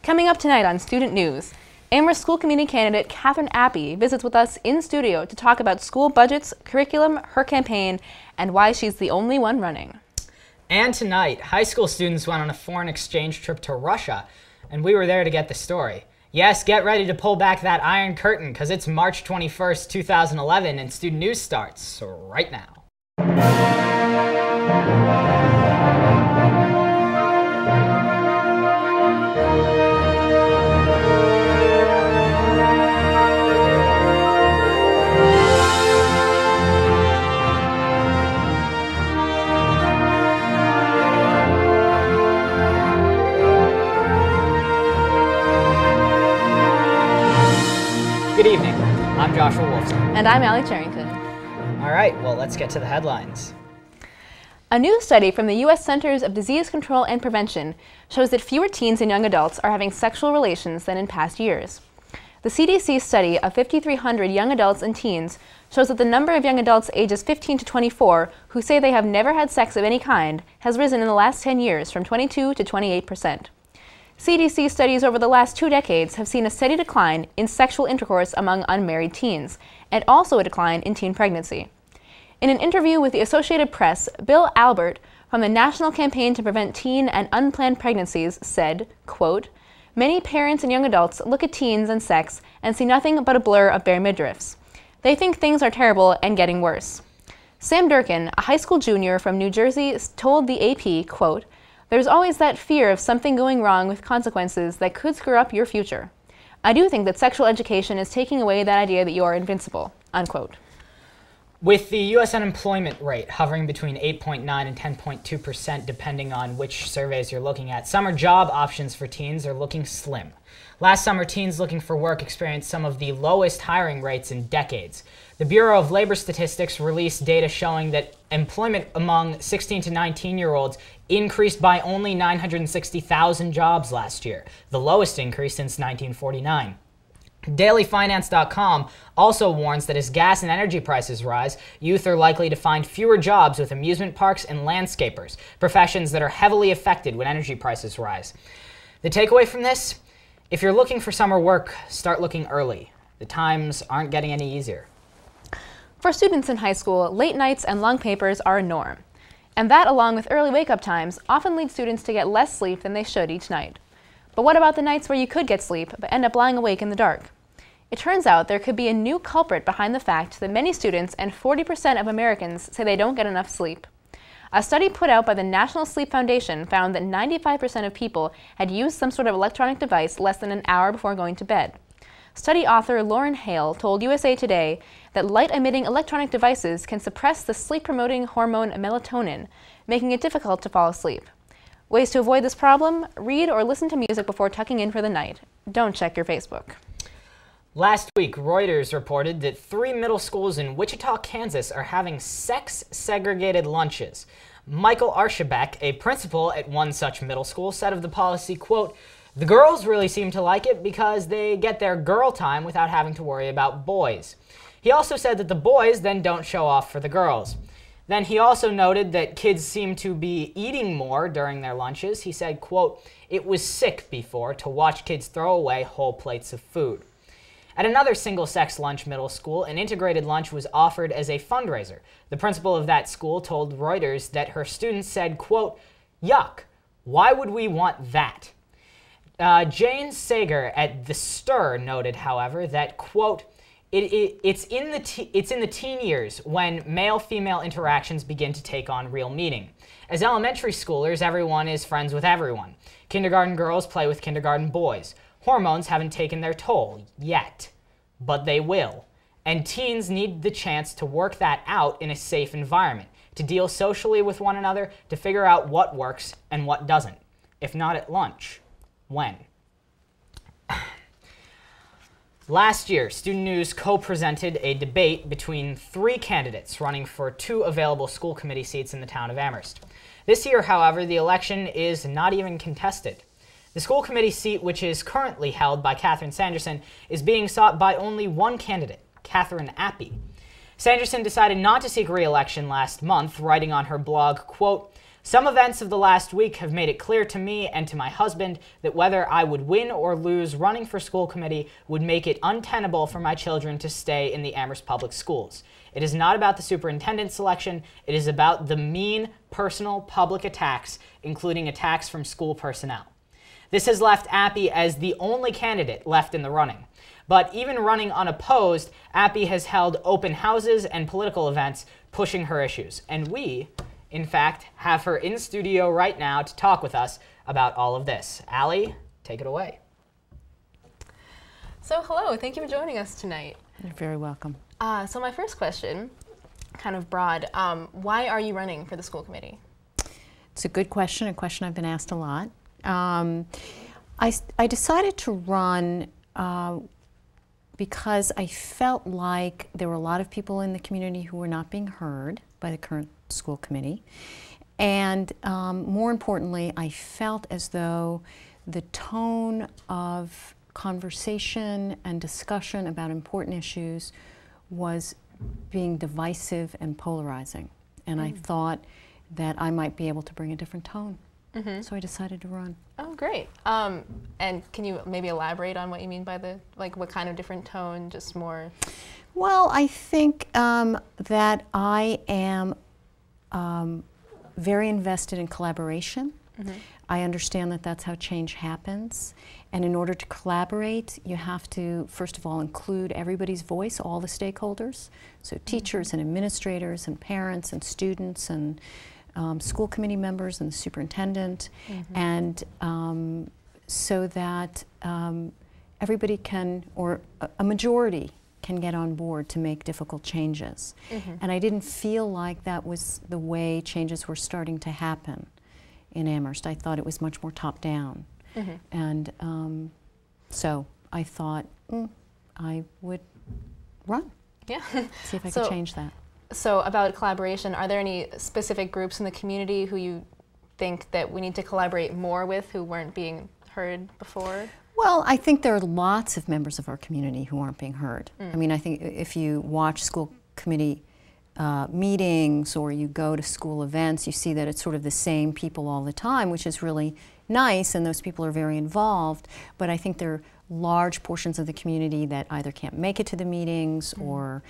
Coming up tonight on Student News, Amherst School Committee candidate Catherine Appy visits with us in studio to talk about school budgets, curriculum, her campaign, and why she's the only one running. And tonight, high school students went on a foreign exchange trip to Russia, and we were there to get the story. Yes, get ready to pull back that iron curtain, because it's March 21st, 2011, and Student News starts right now. Good evening. I'm Joshua Wolfson. And I'm Allie Charrington. All right, well, let's get to the headlines. A new study from the U.S. Centers of Disease Control and Prevention shows that fewer teens and young adults are having sexual relations than in past years. The CDC study of 5,300 young adults and teens shows that the number of young adults ages 15 to 24 who say they have never had sex of any kind has risen in the last 10 years from 22 to 28%. CDC studies over the last 2 decades have seen a steady decline in sexual intercourse among unmarried teens, and also a decline in teen pregnancy. In an interview with the Associated Press, Bill Albert from the National Campaign to Prevent Teen and Unplanned Pregnancies said, quote, "Many parents and young adults look at teens and sex and see nothing but a blur of bare midriffs. They think things are terrible and getting worse." Sam Durkin, a high school junior from New Jersey, told the AP, quote, "There's always that fear of something going wrong with consequences that could screw up your future. I do think that sexual education is taking away that idea that you are invincible," unquote. With the U.S. unemployment rate hovering between 8.9 and 10.2% depending on which surveys you're looking at, summer job options for teens are looking slim. Last summer, teens looking for work experienced some of the lowest hiring rates in decades. The Bureau of Labor Statistics released data showing that employment among 16 to 19-year-olds increased by only 960,000 jobs last year, the lowest increase since 1949. DailyFinance.com also warns that as gas and energy prices rise, youth are likely to find fewer jobs with amusement parks and landscapers, professions that are heavily affected when energy prices rise. The takeaway from this? If you're looking for summer work, start looking early. The times aren't getting any easier. For students in high school, late nights and long papers are a norm. And that, along with early wake-up times, often leads students to get less sleep than they should each night. But what about the nights where you could get sleep, but end up lying awake in the dark? It turns out there could be a new culprit behind the fact that many students and 40% of Americans say they don't get enough sleep. A study put out by the National Sleep Foundation found that 95% of people had used some sort of electronic device less than an hour before going to bed. Study author Lauren Hale told USA Today that light-emitting electronic devices can suppress the sleep-promoting hormone melatonin, making it difficult to fall asleep. Ways to avoid this problem? Read or listen to music before tucking in for the night. Don't check your Facebook. Last week, Reuters reported that 3 middle schools in Wichita, Kansas are having sex-segregated lunches. Michael Arshabek, a principal at one such middle school, said of the policy, quote, "The girls really seem to like it because they get their girl time without having to worry about boys." He also said that the boys then don't show off for the girls. Then he also noted that kids seem to be eating more during their lunches. He said, quote, "It was sick before to watch kids throw away whole plates of food." At another single-sex lunch middle school, an integrated lunch was offered as a fundraiser. The principal of that school told Reuters that her students said, quote, "Yuck, why would we want that?" Jane Sager at The Stir noted, however, that, quote, It's in the teen years when male-female interactions begin to take on real meaning. As elementary schoolers, everyone is friends with everyone. Kindergarten girls play with kindergarten boys. Hormones haven't taken their toll yet, but they will. And teens need the chance to work that out in a safe environment, to deal socially with one another, to figure out what works and what doesn't. If not at lunch, when? Last year, Student News co-presented a debate between 3 candidates running for 2 available school committee seats in the town of Amherst. This year, however, the election is not even contested. The school committee seat, which is currently held by Catherine Sanderson, is being sought by only one candidate, Catherine Appy. Sanderson decided not to seek re-election last month, writing on her blog, quote, Some events of the last week have made it clear to me and to my husband that whether I would win or lose running for school committee would make it untenable for my children to stay in the Amherst Public Schools. It is not about the superintendent selection. It is about the mean, personal, public attacks, including attacks from school personnel. This has left Appy as the only candidate left in the running. But even running unopposed, Appy has held open houses and political events pushing her issues. And we, in fact, have her in studio right now to talk with us about all of this. Allie, take it away. So hello, thank you for joining us tonight. You're very welcome. So my first question, kind of broad, why are you running for the school committee? It's a good question, a question I've been asked a lot. I decided to run because I felt like there were a lot of people in the community who were not being heard by the current school committee. And more importantly, I felt as though the tone of conversation and discussion about important issues was being divisive and polarizing. And I thought that I might be able to bring a different tone. So I decided to run. Oh, great. And can you maybe elaborate on what you mean by what kind of different tone, just more? Well, I think that I am very invested in collaboration. I understand that that's how change happens. And in order to collaborate, you have to, first of all, include everybody's voice, all the stakeholders. So teachers and administrators and parents and students and school committee members and the superintendent. And so that everybody can, or a majority can get on board to make difficult changes. And I didn't feel like that was the way changes were starting to happen in Amherst. I thought it was much more top-down. And so I thought I would run. Yeah. See if I could change that. So about collaboration, are there any specific groups in the community who you think that we need to collaborate more with who weren't being heard before? Well, I think there are lots of members of our community who aren't being heard. I mean, I think if you watch school committee meetings or you go to school events, you see that it's sort of the same people all the time, which is really nice, and those people are very involved. But I think there are large portions of the community that either can't make it to the meetings or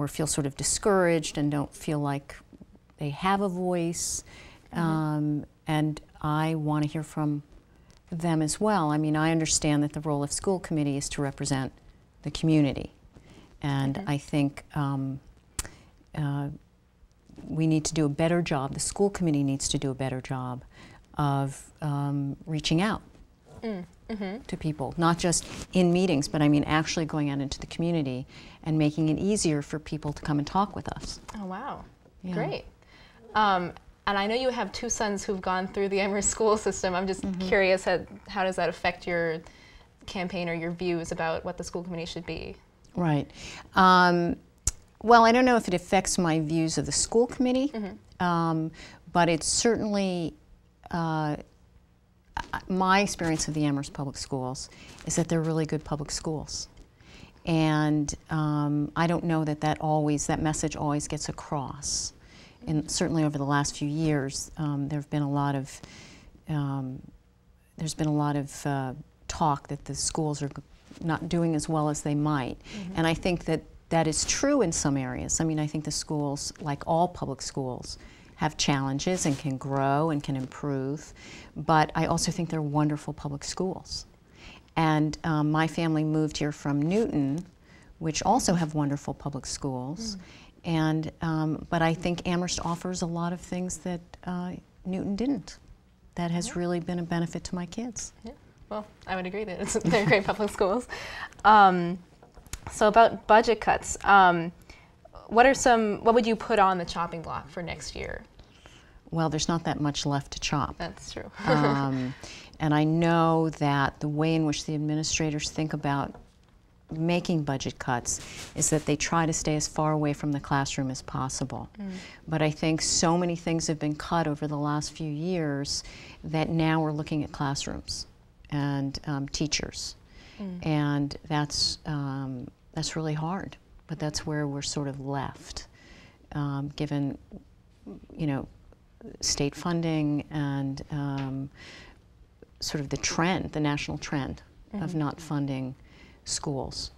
feel sort of discouraged and don't feel like they have a voice. And I want to hear from them as well. I mean, I understand that the role of school committee is to represent the community. And I think we need to do a better job, the school committee needs to do a better job of reaching out to people, not just in meetings, but I mean actually going out into the community and making it easier for people to come and talk with us. Oh, wow. Yeah. Great. And I know you have two sons who've gone through the Amherst school system. I'm just curious, how does that affect your campaign or your views about what the school committee should be? Right. Well, I don't know if it affects my views of the school committee, but it's certainly my experience of the Amherst Public Schools is that they're really good public schools. And I don't know that that message always gets across. And certainly over the last few years, there's been a lot of talk that the schools are not doing as well as they might. And I think that that is true in some areas. I mean, I think the schools, like all public schools, have challenges and can grow and can improve. But I also think they're wonderful public schools. And my family moved here from Newton, which also have wonderful public schools. And but I think Amherst offers a lot of things that Newton didn't. That has really been a benefit to my kids. Yeah. Well, I would agree that they're great public schools. So about budget cuts, what would you put on the chopping block for next year? Well, there's not that much left to chop. That's true. And I know that the way in which the administrators think about making budget cuts is that they try to stay as far away from the classroom as possible. But I think so many things have been cut over the last few years that now we're looking at classrooms and teachers. And that's really hard, but that's where we're sort of left, given, state funding and sort of the trend, the national trend of not funding schools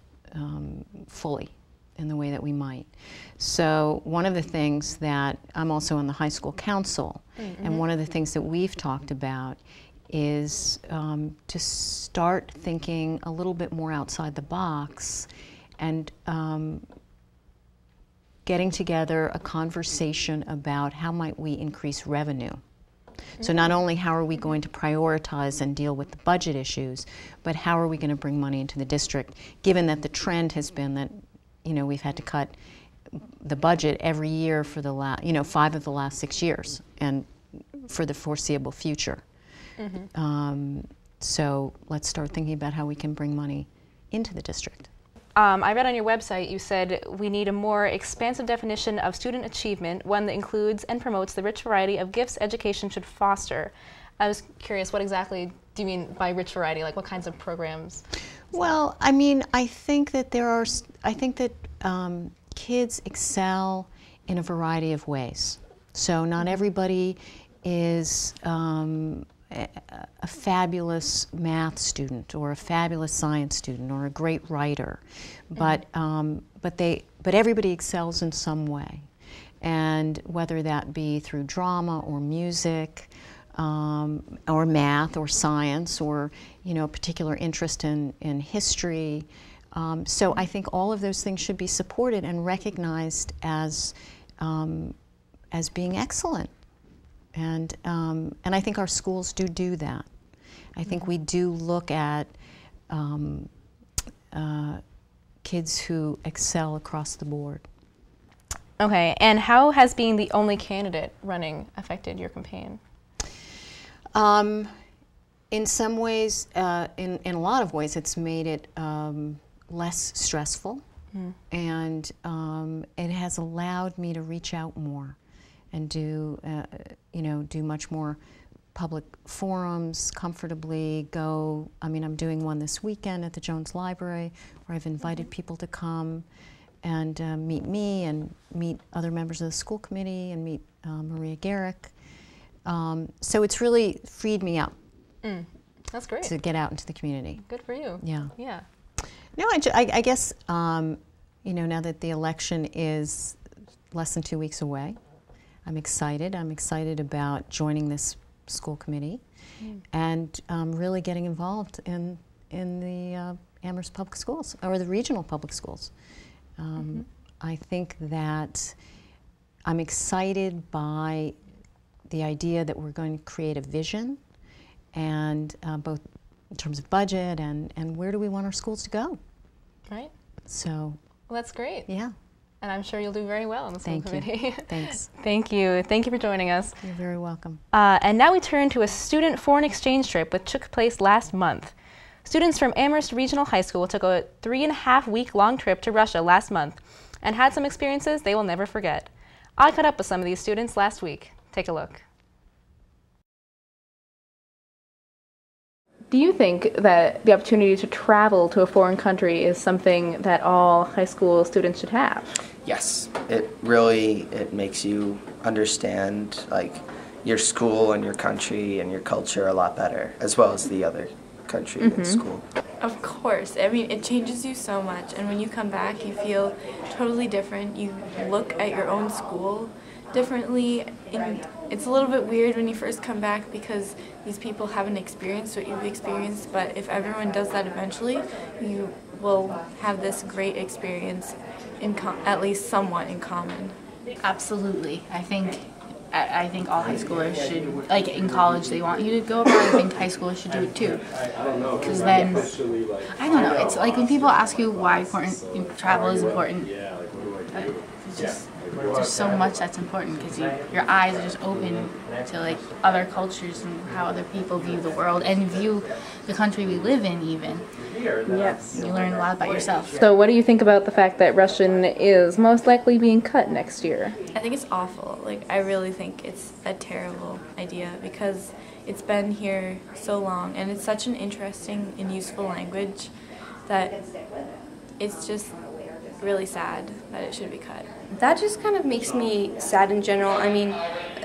fully in the way that we might. So one of the things that, I'm also on the high school council, and one of the things that we've talked about is to start thinking a little bit more outside the box and getting together a conversation about how might we increase revenue. So not only how are we going to prioritize and deal with the budget issues, but how are we going to bring money into the district, given that the trend has been that, you know, we've had to cut the budget every year for the last, 5 of the last 6 years, and for the foreseeable future. So let's start thinking about how we can bring money into the district. I read on your website you said we need a more expansive definition of student achievement, one that includes and promotes the rich variety of gifts education should foster. I was curious, what exactly do you mean by rich variety? Like what kinds of programs? Well, I mean, I think that kids excel in a variety of ways. So not everybody is a fabulous math student or a fabulous science student or a great writer, but everybody excels in some way, and whether that be through drama or music or math or science or a particular interest in history. So I think all of those things should be supported and recognized as being excellent. And I think our schools do that. I think we do look at kids who excel across the board. Okay, and how has being the only candidate running affected your campaign? In some ways, in a lot of ways, it's made it less stressful, and it has allowed me to reach out more and do much more public forums comfortably. I'm doing one this weekend at the Jones Library where I've invited people to come and meet me and meet other members of the school committee and meet Maria Garrick. So it's really freed me up. That's great. To get out into the community. Good for you. Yeah. Yeah. No, I guess, now that the election is less than 2 weeks away, I'm excited. I'm excited about joining this school committee and really getting involved in the Amherst public schools, or the regional public schools. I think that I'm excited by the idea that we're going to create a vision, and both in terms of budget and where do we want our schools to go. Right. So. Well, that's great. Yeah. And I'm sure you'll do very well in the school committee. Thanks. Thank you. Thank you for joining us. You're very welcome. And now we turn to a student foreign exchange trip which took place last month. Students from Amherst Regional High School took a 3.5-week-long trip to Russia last month and had some experiences they will never forget. I caught up with some of these students last week. Take a look. Do you think that the opportunity to travel to a foreign country is something that all high school students should have? Yes, it makes you understand your school and your country and your culture a lot better, as well as the other country and school. Of course. I mean, it changes you so much, and when you come back, you feel totally different. You look at your own school differently, and it's a little bit weird when you first come back because these people haven't experienced what you've experienced, but if everyone does that eventually, you will have this great experience, at least somewhat in common. Absolutely. I think all high schoolers should, in college they want you to go abroad, I think high schoolers should do it too. Because then, I don't know, it's like when people ask you why travel is important, it's just, there's so much that's important because your eyes are just open to other cultures and how other people view the world and view the country we live in even. Yes. You learn a lot about yourself. So what do you think about the fact that Russian is most likely being cut next year? I think it's awful. I really think it's a terrible idea because it's been here so long and it's such an interesting and useful language that it's just really sad that it should be cut. That just kind of makes me sad in general. I mean,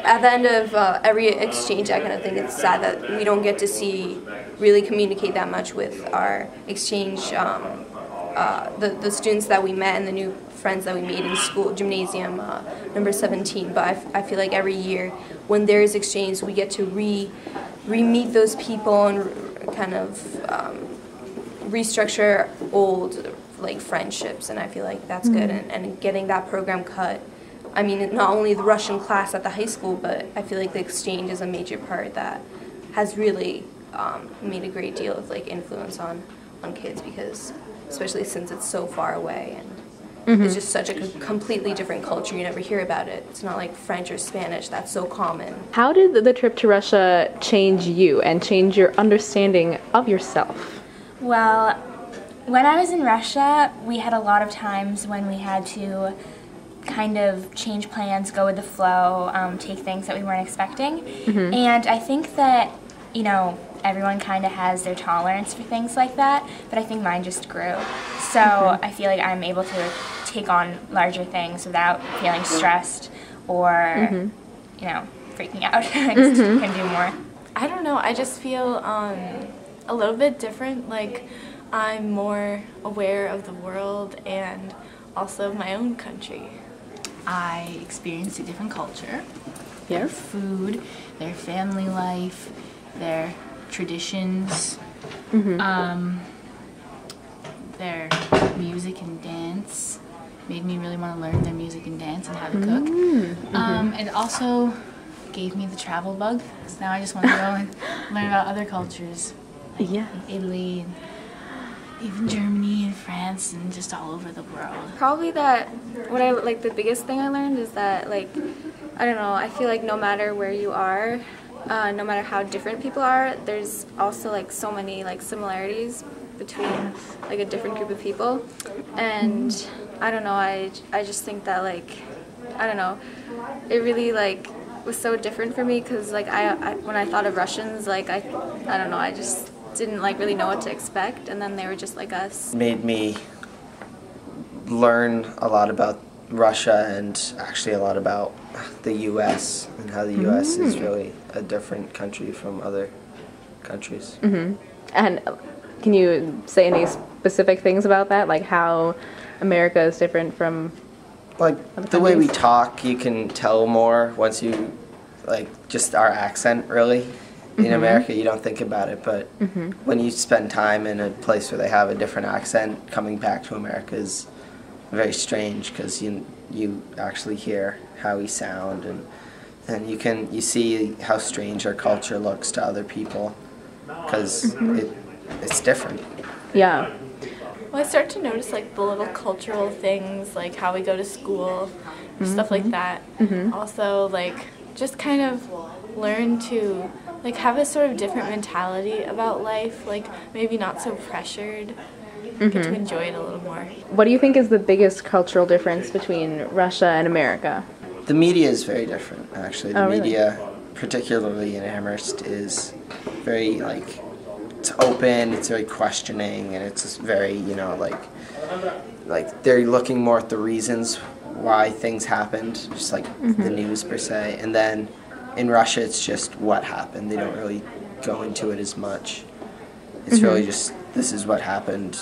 at the end of every exchange, that kind of thing, it's sad that we don't get to really communicate that much with our exchange, the students that we met and the new friends that we made in school, gymnasium number 17. But I feel like every year when there is exchange, we get to re-meet those people and kind of restructure old friendships, and I feel like that's good. And getting that program cut, I mean, not only the Russian class at the high school, but I feel like the exchange is a major part that has really made a great deal of influence on kids, because especially since it's so far away and it's just such a completely different culture. You never hear about it. It's not like French or Spanish that's so common. How did the trip to Russia change you and change your understanding of yourself? Well, when I was in Russia, we had a lot of times when we had to kind of change plans, go with the flow, take things that we weren't expecting. And I think that, everyone kind of has their tolerance for things like that, but I think mine just grew. So I feel like I'm able to take on larger things without feeling stressed or, freaking out. I just can do more. I don't know, I just feel a little bit different. I'm more aware of the world and also of my own country. I experienced a different culture, their food, their family life, their traditions, their music and dance. Made me really want to learn their music and dance and how to cook. It also gave me the travel bug, so now I just want to go and learn about other cultures. Italy, and even Germany and France, and just all over the world. Probably the biggest thing I learned is that, I don't know, I feel like no matter where you are, no matter how different people are, there's also so many similarities between a different group of people. And I don't know, I just think that I don't know, it really was so different for me, because I when I thought of Russians, I don't know, I just didn't really know what to expect, and then they were just like us. Made me learn a lot about Russia and actually a lot about the U.S. and how the U.S. is really a different country from other countries. And can you say any specific things about that, like how America is different from the way we talk? You can tell more once you just our accent, really. In America, you don't think about it, but when you spend time in a place where they have a different accent, coming back to America is very strange, because you actually hear how we sound, and you see how strange our culture looks to other people, because it's different. Yeah. Well, I start to notice the little cultural things, like how we go to school, stuff like that. Also, just kind of learn to have a sort of different mentality about life, maybe not so pressured, get to enjoy it a little more. What do you think is the biggest cultural difference between Russia and America? The media is very different, actually. The really? media, particularly in Amherst, is very it's open, it's very questioning, and it's just very, they're looking more at the reasons why things happened, just the news per se, and then in Russia, it's just what happened. They don't really go into it as much. It's really just, this is what happened,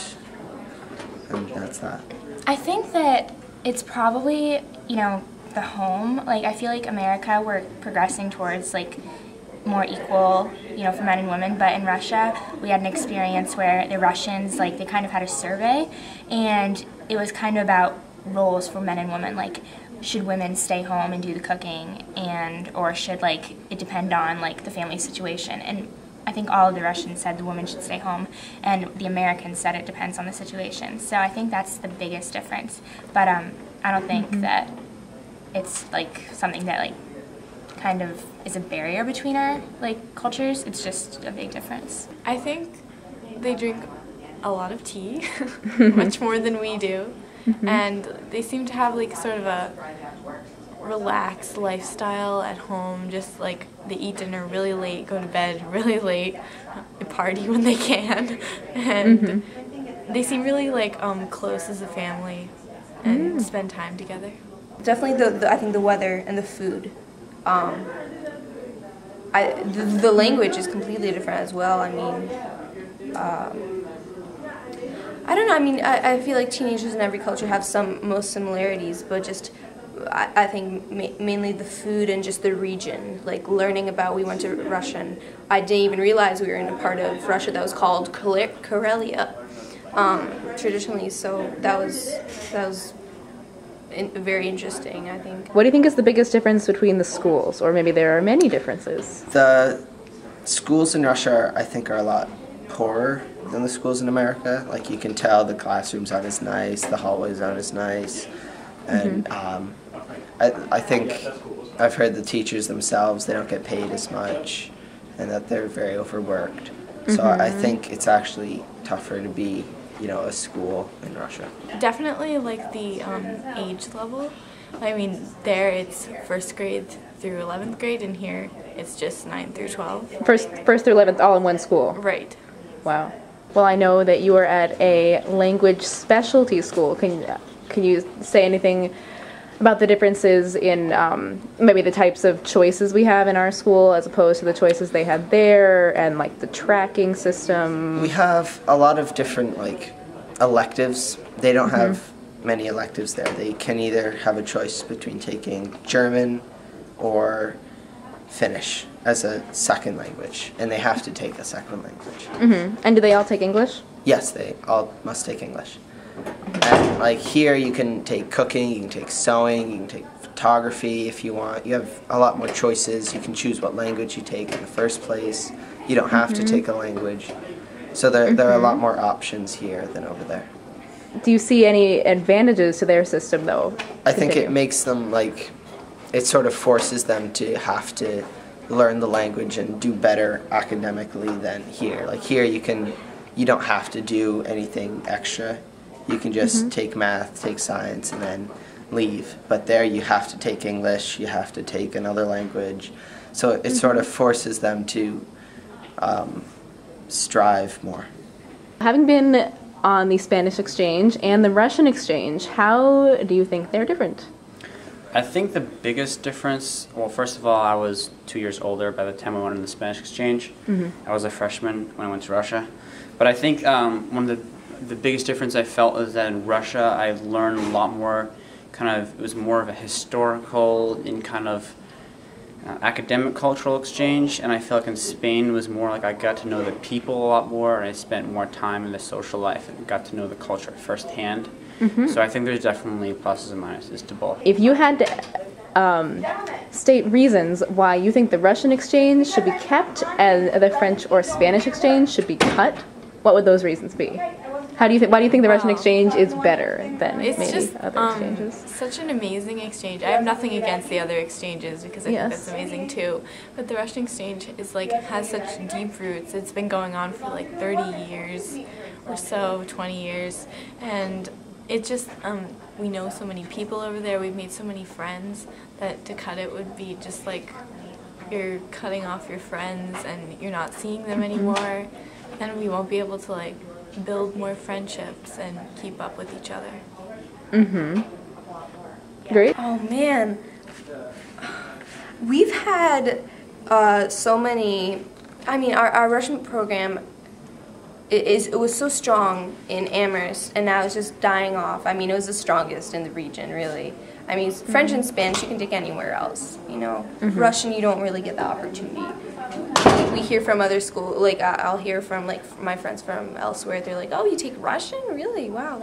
and that's that. I think that it's probably, the home. I feel like America, we're progressing towards, more equal, for men and women, but in Russia, we had an experience where the Russians, they kind of had a survey, and it was kind of about roles for men and women, should women stay home and do the cooking, or should it depend on the family situation? And I think all of the Russians said the woman should stay home, and the Americans said it depends on the situation. So I think that's the biggest difference. But I don't think that it's something that kind of is a barrier between our cultures. It's just a big difference. I think they drink a lot of tea, much more than we do. And they seem to have sort of a relaxed lifestyle at home. Just they eat dinner really late, go to bed really late, they party when they can, and they seem really close as a family and spend time together. Definitely I think the weather and the food the language is completely different as well. I mean, I don't know. I mean, I feel like teenagers in every culture have most similarities, but just I think mainly the food and just the region. Like learning about, we went to Russia, and I didn't even realize we were in a part of Russia that was called Karelia, traditionally. So that was very interesting, I think. What do you think is the biggest difference between the schools, or maybe there are many differences? The schools in Russia, I think, are a lot poorer than the schools in America. Like, you can tell the classrooms aren't as nice, the hallways aren't as nice, and I think I've heard the teachers themselves, they don't get paid as much, and that they're very overworked. So I think it's actually tougher to be, you know, a school in Russia. Definitely like the age level. I mean, there it's 1st grade through 11th grade, and here it's just 9th through 12th. First through 11th, all in one school? Right. Wow. Well, I know that you are at a language specialty school. Can you say anything about the differences in maybe the types of choices we have in our school as opposed to the choices they had there, and like the tracking system? We have a lot of different like electives. They don't have many electives there. They can either have a choice between taking German or Finnish as a second language, and they have to take a second language. And do they all take English? Yes, they all must take English. And like here, you can take cooking, you can take sewing, you can take photography if you want. You have a lot more choices. You can choose what language you take in the first place. You don't have to take a language. So there are a lot more options here than over there. Do you see any advantages to their system, though? I think it makes them like, it sort of forces them to have to learn the language and do better academically than here. Like here, you don't have to do anything extra. You can just take math, take science, and then leave. But there you have to take English, you have to take another language. So it sort of forces them to strive more. Having been on the Spanish exchange and the Russian exchange, how do you think they're different? I think the biggest difference, well, first of all, I was 2 years older by the time I went on the Spanish exchange. I was a freshman when I went to Russia. But I think one of the biggest difference I felt is that in Russia I learned a lot more, it was more of a historical and kind of academic cultural exchange, and I feel like in Spain was more like I got to know the people a lot more, and I spent more time in the social life and got to know the culture firsthand. So I think there's definitely pluses and minuses to both. If you had to state reasons why you think the Russian exchange should be kept and the French or Spanish exchange should be cut, what would those reasons be? Why do you think the Russian exchange is better than maybe other exchanges? Such an amazing exchange. I have nothing against the other exchanges because I think that's amazing too. But the Russian exchange is has such deep roots. It's been going on for 30 years or so, 20 years, and it just we know so many people over there. We've made so many friends that to cut it would be just like you're cutting off your friends and you're not seeing them anymore, and we won't be able to build more friendships and keep up with each other. Great. Oh man, we've had so many. I mean, our Russian program it was so strong in Amherst, and now it's just dying off. I mean, it was the strongest in the region, really. I mean, French and Spanish you can take anywhere else. You know, Russian you don't really get the opportunity. We hear from other schools, I'll hear from my friends from elsewhere. They're like, "Oh, you take Russian? Really? Wow,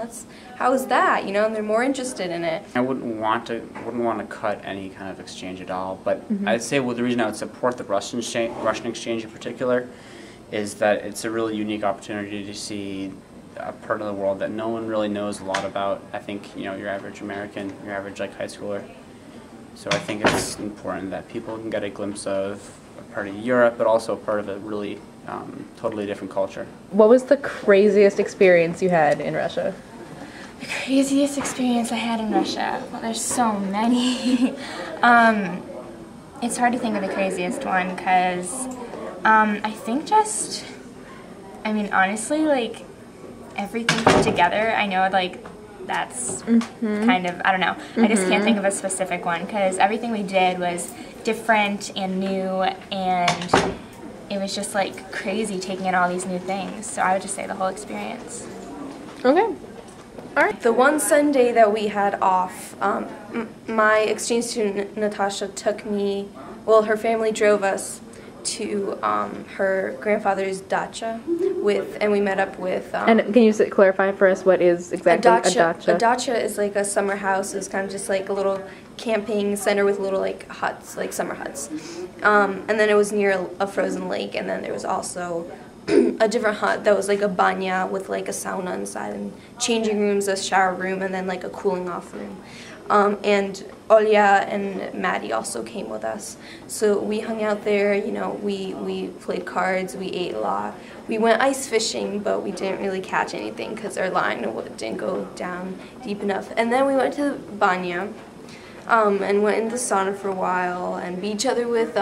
how is that?" You know, and they're more interested in it. I wouldn't want to cut any kind of exchange at all, but I'd say the reason I would support the Russian exchange in particular is that it's a really unique opportunity to see a part of the world that no one really knows a lot about. I think your average American, your average high schooler. So I think it's important that people can get a glimpse of a part of Europe, but also a part of a really totally different culture. What was the craziest experience you had in Russia? The craziest experience I had in Russia? Well, there's so many. It's hard to think of the craziest one because I think honestly, everything put together, I know that's kind of, I don't know, I just can't think of a specific one because everything we did was different and new, and it was just like crazy taking in all these new things. So I would just say the whole experience. Okay. All right. The one Sunday that we had off, my exchange student Natasha took me, well, her family drove us to her grandfather's dacha and we met up with... and can you clarify for us what is exactly a dacha? A dacha is like a summer house. It's kind of just like a little camping center with little like huts, like summer huts. And then it was near a frozen lake, and then there was also a different hut that was like a banya with like a sauna inside and changing rooms, a shower room, and then like a cooling off room. And Olya and Maddie also came with us. So we hung out there, you know, we played cards, we ate a lot. We went ice fishing, but we didn't really catch anything because our line didn't go down deep enough. And then we went to Banya and went in the sauna for a while and beat each other with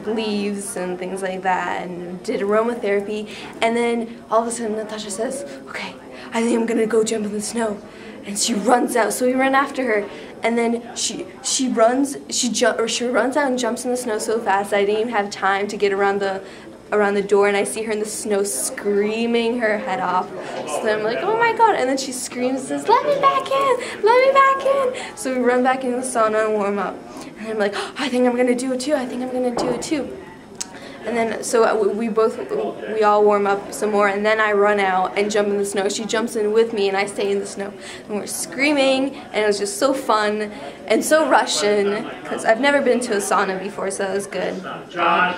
leaves and things like that, and did aromatherapy. And then all of a sudden Natasha says, okay, I think I'm gonna go jump in the snow. And she runs out, so we run after her, and then she runs out and jumps in the snow so fast I didn't even have time to get around the door, and I see her in the snow screaming her head off. So then I'm like, oh my god, and then she screams and says, let me back in, let me back in. So we run back in the sauna and warm up, and I'm like, oh, I think I'm gonna do it too, I think I'm gonna do it too. And then, so we all warm up some more, and then I run out and jump in the snow. She jumps in with me, and I stay in the snow. And we're screaming, and it was just so fun and so Russian, because I've never been to a sauna before, so that was good.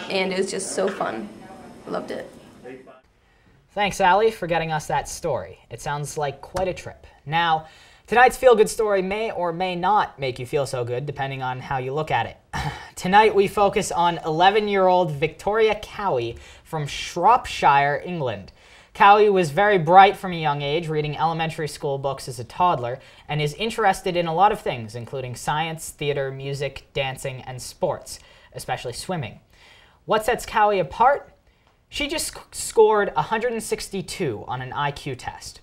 And it was just so fun. Loved it. Thanks, Allie, for getting us that story. It sounds like quite a trip. Now, tonight's feel-good story may or may not make you feel so good, depending on how you look at it. Tonight, we focus on 11-year-old Victoria Cowie from Shropshire, England. Cowie was very bright from a young age, reading elementary school books as a toddler, and is interested in a lot of things, including science, theater, music, dancing, and sports, especially swimming. What sets Cowie apart? She just scored 162 on an IQ test.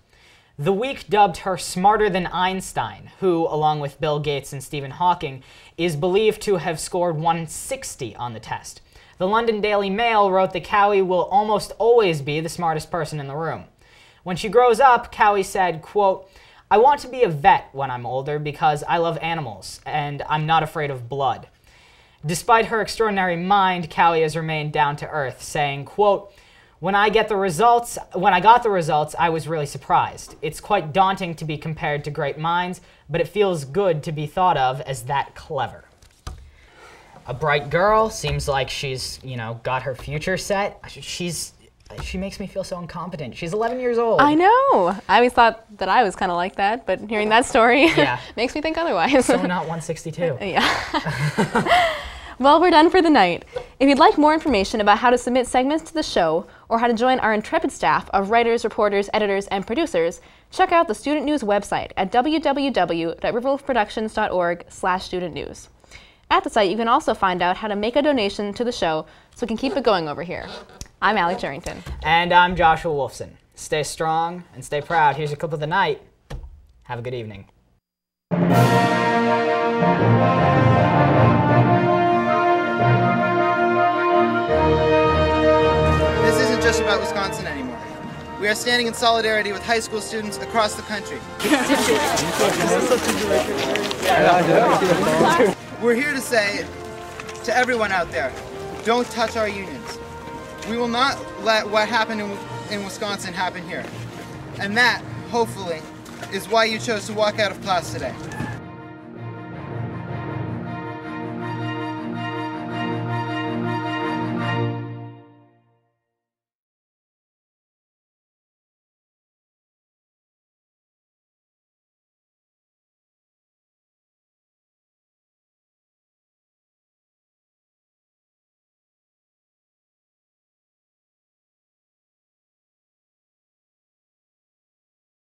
The Week dubbed her smarter than Einstein, who, along with Bill Gates and Stephen Hawking, is believed to have scored 160 on the test. The London Daily Mail wrote that Cowie will almost always be the smartest person in the room. When she grows up, Cowie said, quote, I want to be a vet when I'm older because I love animals, and I'm not afraid of blood. Despite her extraordinary mind, Cowie has remained down to earth, saying, quote, When I got the results, I was really surprised. It's quite daunting to be compared to great minds, but it feels good to be thought of as that clever. A bright girl, seems like she's, you know, got her future set. She makes me feel so incompetent. She's 11 years old. I know. I always thought that I was kind of like that, but hearing that story makes me think otherwise. So not 162. Yeah. Well, we're done for the night. If you'd like more information about how to submit segments to the show or how to join our intrepid staff of writers, reporters, editors, and producers, check out the Student News website at www.riverwolfproductions.org/studentnews. At the site, you can also find out how to make a donation to the show so we can keep it going over here. I'm Allie Charrington. And I'm Joshua Wolfson. Stay strong and stay proud. Here's your clip of the night. Have a good evening. This isn't just about Wisconsin anymore. We are standing in solidarity with high school students across the country. We're here to say to everyone out there, don't touch our unions. We will not let what happened in Wisconsin happen here. And that, hopefully, is why you chose to walk out of class today.